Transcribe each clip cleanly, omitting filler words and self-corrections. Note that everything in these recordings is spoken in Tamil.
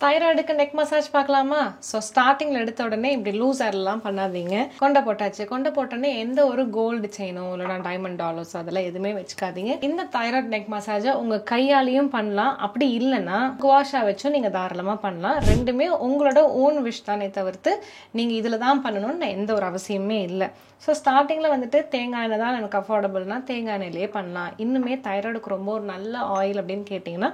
தைராய்டுக்கு நெக் மசாஜ் பார்க்கலாமா? ஸோ ஸ்டார்டிங்கில் எடுத்த உடனே இப்படி லூஸ் ஏர்லாம் பண்ணாதீங்க. கொண்டை போட்டாச்சு. கொண்டை போட்டோன்னே எந்த ஒரு கோல்டு செயினோ இல்லைனா டைமண்ட் டாலர்ஸ் அதெல்லாம் எதுவுமே வச்சுக்காதீங்க. இந்த தைராய்டு நெக் மசாஜை உங்கள் கையாலையும் பண்ணலாம். அப்படி இல்லைன்னா குவாஷா வச்சும் நீங்கள் தாராளமாக பண்ணலாம். ரெண்டுமே உங்களோட ஓன் விஷ் தானே தவிர்த்து நீங்கள் இதில் தான் பண்ணணும்னு எந்த ஒரு அவசியமே இல்லை. ஸோ ஸ்டார்டிங்கில் வந்துட்டு தேங்காய் எண்ணெய் தான் எனக்கு அஃபோர்டபுள்னா தேங்காய் எண்ணெயிலே பண்ணலாம். இன்னுமே தைராய்டுக்கு ரொம்ப ஒரு நல்ல ஆயில் அப்படின்னு கேட்டிங்கன்னா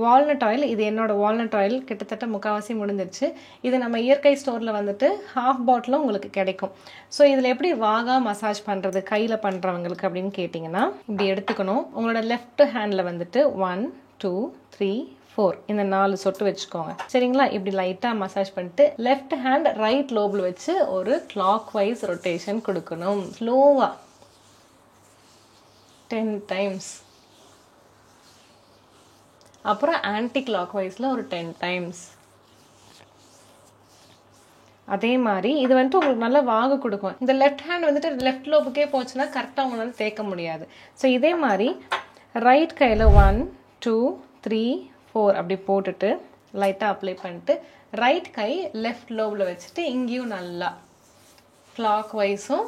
வால்நட் ஆயில். இது என்னோட வால்நட் ஆயில் கிட்டத்தட்ட முக்கால்வாசி முடிஞ்சிருச்சு. இது நம்ம இயற்கை ஸ்டோரில் வந்துட்டு ஹாஃப் பாட்டிலும் உங்களுக்கு கிடைக்கும். ஸோ இதில் எப்படி வாகா மசாஜ் பண்ணுறது கையில் பண்ணுறவங்களுக்கு அப்படின்னு கேட்டிங்கன்னா இப்படி எடுத்துக்கணும். உங்களோட லெஃப்ட் ஹேண்டில் வந்துட்டு 1 2 3 4 இந்த 4 சொட்டு வச்சுக்கோங்க. சரிங்களா? இப்படி லைட்டாக மசாஜ் பண்ணிட்டு லெஃப்ட் ஹேண்ட் ரைட் லோபில் வச்சு ஒரு கிளாக் வைஸ் ரொட்டேஷன் கொடுக்கணும். ஸ்லோவாக 10 டைம்ஸ். அப்புறம் ஆன்டி கிளாக் வைஸில் ஒரு 10 டைம்ஸ். அதே மாதிரி இது வந்துட்டு உங்களுக்கு நல்லா வாகு கொடுக்கும். இந்த லெஃப்ட் ஹேண்ட் வந்துட்டு லெஃப்ட் லோபுக்கே போச்சுன்னா கரெக்டாக உங்களால் தேய்க்க முடியாது. ஸோ இதே மாதிரி ரைட் கையில் 1 2 3 4 அப்படி போட்டுட்டு லைட்டாக அப்ளை பண்ணிட்டு ரைட் கை லெஃப்ட் லோபில் வச்சுட்டு இங்கேயும் நல்லா கிளாக் வைஸும்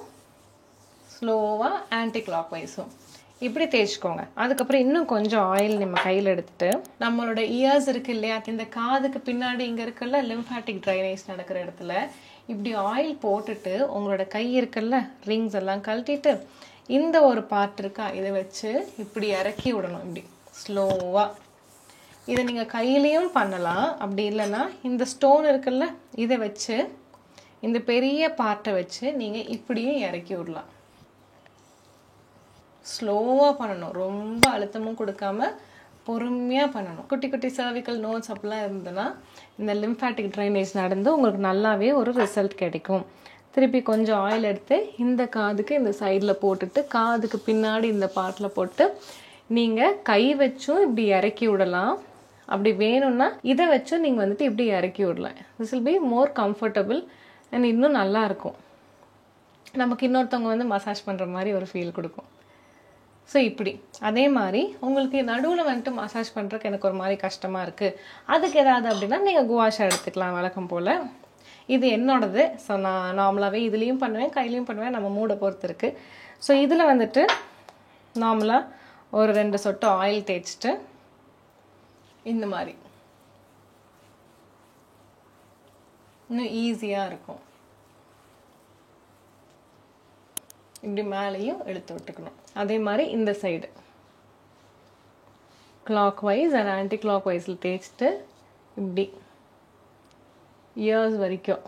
ஸ்லோவாக ஆன்டி கிளாக் வைஸும் இப்படி தேய்ச்சிக்கோங்க. அதுக்கப்புறம் இன்னும் கொஞ்சம் ஆயில் நம்ம கையில் எடுத்துட்டு நம்மளோட இயர்ஸ் இருக்கு இல்லையா, இந்த காதுக்கு பின்னாடி இங்கே இருக்குல்ல லிம்ஃபாட்டிக் ட்ரைனேஜ் நடக்கிற இடத்துல இப்படி ஆயில் போட்டுட்டு உங்களோட கை இருக்குல்ல ரிங்ஸ் எல்லாம் கழட்டிட்டு இந்த ஒரு பார்ட் இருக்கா இதை வச்சு இப்படி இறக்கி விடணும். இப்படி ஸ்லோவாக இதை நீங்கள் கையிலையும் பண்ணலாம். அப்படி இல்லைன்னா இந்த ஸ்டோன் இருக்குல்ல இதை வச்சு இந்த பெரிய பார்ட்டை வச்சு நீங்கள் இப்படியும் இறக்கி விடலாம். ஸ்லோவாக பண்ணணும். ரொம்ப அழுத்தமும் கொடுக்காம பொறுமையாக பண்ணணும். குட்டி குட்டி சர்விக்கல் நோட்ஸ் அப்படிலாம் இருந்ததுன்னா இந்த லிம்ஃபாட்டிக் ட்ரைனேஜ் நடந்து உங்களுக்கு நல்லாவே ஒரு ரிசல்ட் கிடைக்கும். திருப்பி கொஞ்சம் ஆயில் எடுத்து இந்த காதுக்கு இந்த சைடில் போட்டுட்டு காதுக்கு பின்னாடி இந்த பார்ட்டில் போட்டு நீங்கள் கை வச்சும் இப்படி இறக்கி விடலாம். அப்படி வேணும்னா இதை வச்சும் நீங்கள் வந்துட்டு இப்படி இறக்கி விடலாம். This will be more comfortable and இன்னும் நல்லாயிருக்கும். நமக்கு இன்னொருத்தவங்க வந்து மசாஜ் பண்ணுற மாதிரி ஒரு ஃபீல் கொடுக்கும். ஸோ இப்படி அதே மாதிரி உங்களுக்கு நடுவில் வந்துட்டு மசாஜ் பண்ணுறதுக்கு எனக்கு ஒரு மாதிரி கஷ்டமாக இருக்குது அதுக்கு ஏதாவது அப்படின்னா நீங்கள் குவாஷா எடுத்துக்கலாம் வழக்கம் போல். இது என்னோடது. ஸோ நான் நார்மலாகவே இதுலேயும் பண்ணுவேன் கையிலையும் பண்ணுவேன், நம்ம மூடை பொறுத்து இருக்குது. ஸோ இதில் வந்துட்டு நார்மலாக ஒரு 2 சொட்டு ஆயில் தேய்ச்சிட்டு இந்த மாதிரி இன்னும் ஈஸியாக இருக்கும். இப்படி மேலேயும் எடுத்து விட்டுக்கணும். அதே மாதிரி இந்த side clockwise and anti clock வைஸில் தேய்ச்சிட்டு இப்படி இயர்ஸ் வரைக்கும்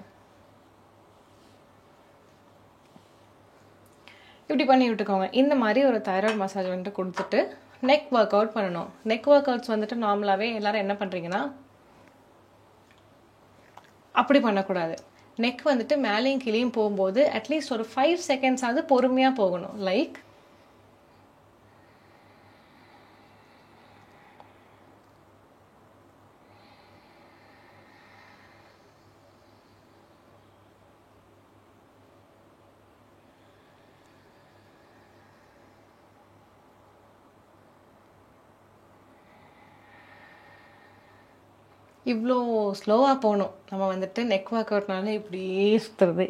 இப்படி பண்ணி விட்டுக்கோங்க. இந்த மாதிரி ஒரு தைராய்டு மசாஜ் வந்துட்டு கொடுத்துட்டு நெக் ஒர்க் அவுட் பண்ணணும். நெக் ஒர்க் அவுட்ஸ் வந்துட்டு நார்மலாகவே எல்லாரும் என்ன பண்ணுறீங்கன்னா அப்படி பண்ணக்கூடாது. நெக் வந்துட்டு மேலேயும் கீழேயும் போகும்போது அட்லீஸ்ட் ஒரு 5 செகண்ட்ஸ் ஆகுது பொறுமையாக போகணும். லைக் இவ்வளோ ஸ்லோவாக போகணும். நம்ம வந்துட்டு நெக் ஒர்க் அவுட்னால இப்படியே சுற்றுறது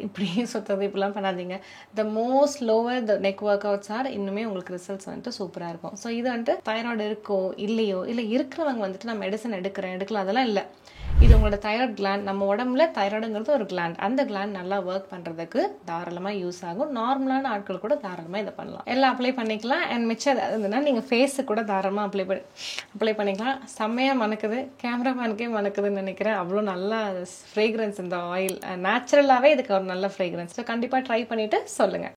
இப்படிலாம் பண்ணாதீங்க. The most slower the neck workouts are இன்னுமே உங்களுக்கு ரிசல்ட்ஸ் வந்துட்டு சூப்பராக இருக்கும். ஸோ இது வந்துட்டு தைராய்டு இருக்கோ இல்லையோ இல்லை இருக்கிறவங்க வந்துட்டு நான் மெடிசன் எடுக்கலாம் அதெல்லாம் இல்லை. இது உங்களோட தைராய்டு கிளாண்ட். நம்ம உடம்புல தைராய்டுங்கிறது ஒரு கிளாண்ட். அந்த கிளாண்ட் நல்லா ஒர்க் பண்ணுறதுக்கு தாராளமாக யூஸ் ஆகும். நார்மலான ஆட்கள் கூட தாராளமாக இதை பண்ணலாம். எல்லாம் அப்ளை பண்ணிக்கலாம். அண்ட் மிச்சம் ஏதாவது இருந்ததுன்னா நீங்கள் ஃபேஸுக்கு கூட தாராளமாக அப்ளை பண்ணிக்கலாம். செம்மையாக மணக்குது. கேமராமேனுக்கே மணக்குதுன்னு நினைக்கிறேன். அவ்வளோ நல்லா ஃப்ரேக்ரன்ஸ் இந்த ஆயில். நேச்சுரலாகவே இதுக்கு ஒரு நல்ல ஃப்ரேக்ரன்ஸ். ஸோ கண்டிப்பாக ட்ரை பண்ணிவிட்டு சொல்லுங்கள்.